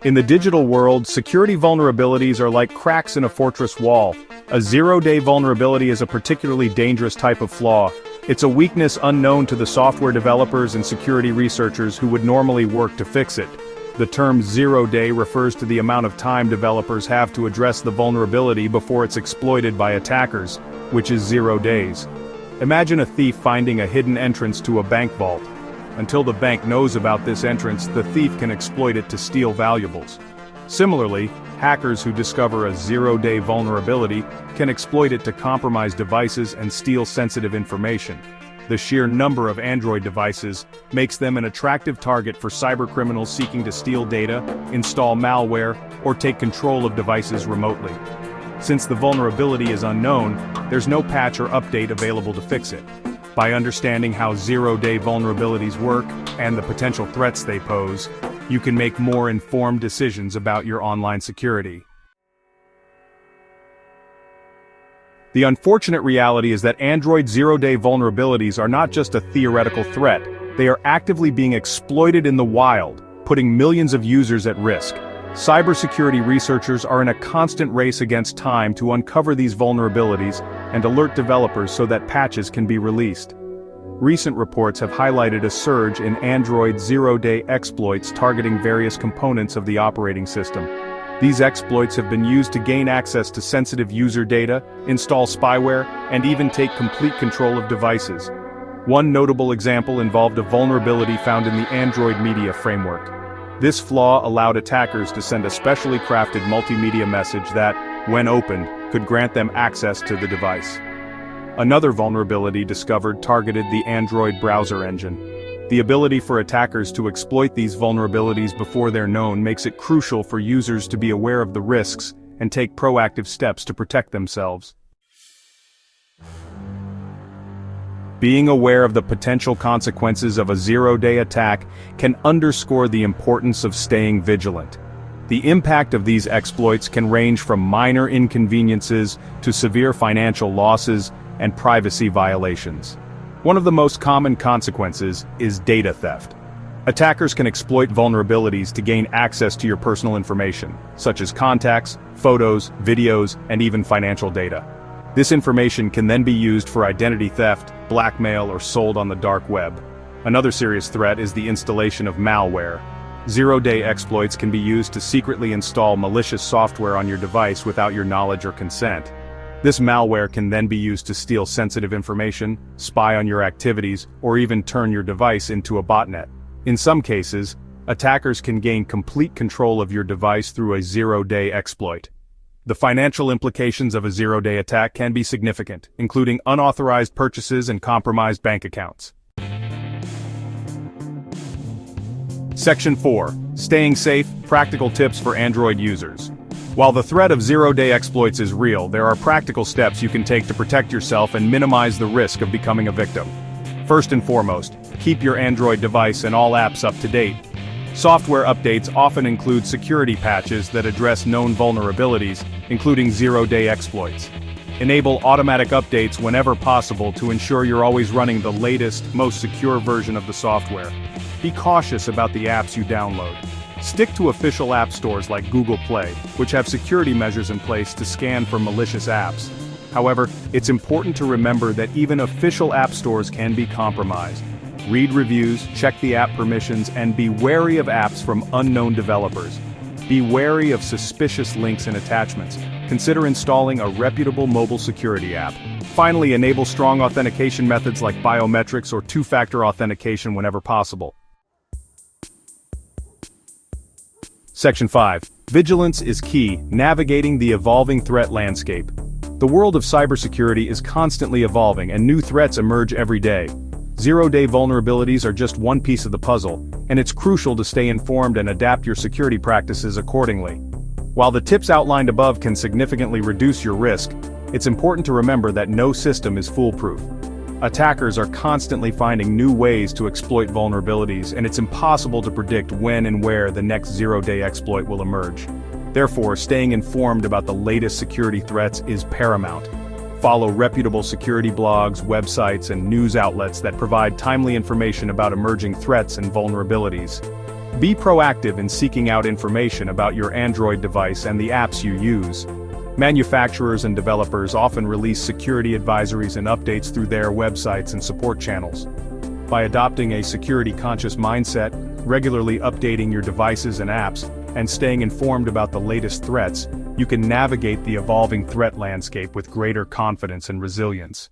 In the digital world, security vulnerabilities are like cracks in a fortress wall. A zero-day vulnerability is a particularly dangerous type of flaw. It's a weakness unknown to the software developers and security researchers who would normally work to fix it. The term zero-day refers to the amount of time developers have to address the vulnerability before it's exploited by attackers, which is 0 days. Imagine a thief finding a hidden entrance to a bank vault. Until the bank knows about this entrance, the thief can exploit it to steal valuables. Similarly, hackers who discover a zero-day vulnerability can exploit it to compromise devices and steal sensitive information. The sheer number of Android devices makes them an attractive target for cybercriminals seeking to steal data, install malware, or take control of devices remotely. Since the vulnerability is unknown, there's no patch or update available to fix it. By understanding how zero-day vulnerabilities work and the potential threats they pose, you can make more informed decisions about your online security. The unfortunate reality is that Android zero-day vulnerabilities are not just a theoretical threat, they are actively being exploited in the wild, putting millions of users at risk. Cybersecurity researchers are in a constant race against time to uncover these vulnerabilities and alert developers so that patches can be released. Recent reports have highlighted a surge in Android zero-day exploits targeting various components of the operating system. These exploits have been used to gain access to sensitive user data, install spyware, and even take complete control of devices. One notable example involved a vulnerability found in the Android Media Framework. This flaw allowed attackers to send a specially crafted multimedia message that, when opened, could grant them access to the device. Another vulnerability discovered targeted the Android browser engine. The ability for attackers to exploit these vulnerabilities before they're known makes it crucial for users to be aware of the risks and take proactive steps to protect themselves. Being aware of the potential consequences of a zero-day attack can underscore the importance of staying vigilant. The impact of these exploits can range from minor inconveniences to severe financial losses and privacy violations. One of the most common consequences is data theft. Attackers can exploit vulnerabilities to gain access to your personal information, such as contacts, photos, videos, and even financial data. This information can then be used for identity theft, blackmail, or sold on the dark web. Another serious threat is the installation of malware. Zero-day exploits can be used to secretly install malicious software on your device without your knowledge or consent. This malware can then be used to steal sensitive information, spy on your activities, or even turn your device into a botnet. In some cases, attackers can gain complete control of your device through a zero-day exploit. The financial implications of a zero-day attack can be significant, including unauthorized purchases and compromised bank accounts. Section 4. Staying safe, practical tips for Android users. While the threat of zero-day exploits is real, there are practical steps you can take to protect yourself and minimize the risk of becoming a victim. First and foremost, keep your Android device and all apps up to date. Software updates often include security patches that address known vulnerabilities, including zero-day exploits. Enable automatic updates whenever possible to ensure you're always running the latest, most secure version of the software. Be cautious about the apps you download. Stick to official app stores like Google Play, which have security measures in place to scan for malicious apps. However, it's important to remember that even official app stores can be compromised. Read reviews, check the app permissions, and be wary of apps from unknown developers. Be wary of suspicious links and attachments. Consider installing a reputable mobile security app. Finally, enable strong authentication methods like biometrics or two-factor authentication whenever possible. Section 5. Vigilance is key, navigating the evolving threat landscape. The world of cybersecurity is constantly evolving and new threats emerge every day. Zero-day vulnerabilities are just one piece of the puzzle, and it's crucial to stay informed and adapt your security practices accordingly. While the tips outlined above can significantly reduce your risk, it's important to remember that no system is foolproof. Attackers are constantly finding new ways to exploit vulnerabilities, and it's impossible to predict when and where the next zero-day exploit will emerge. Therefore, staying informed about the latest security threats is paramount. Follow reputable security blogs, websites, and news outlets that provide timely information about emerging threats and vulnerabilities. Be proactive in seeking out information about your Android device and the apps you use. Manufacturers and developers often release security advisories and updates through their websites and support channels. By adopting a security-conscious mindset, regularly updating your devices and apps, and staying informed about the latest threats, you can navigate the evolving threat landscape with greater confidence and resilience.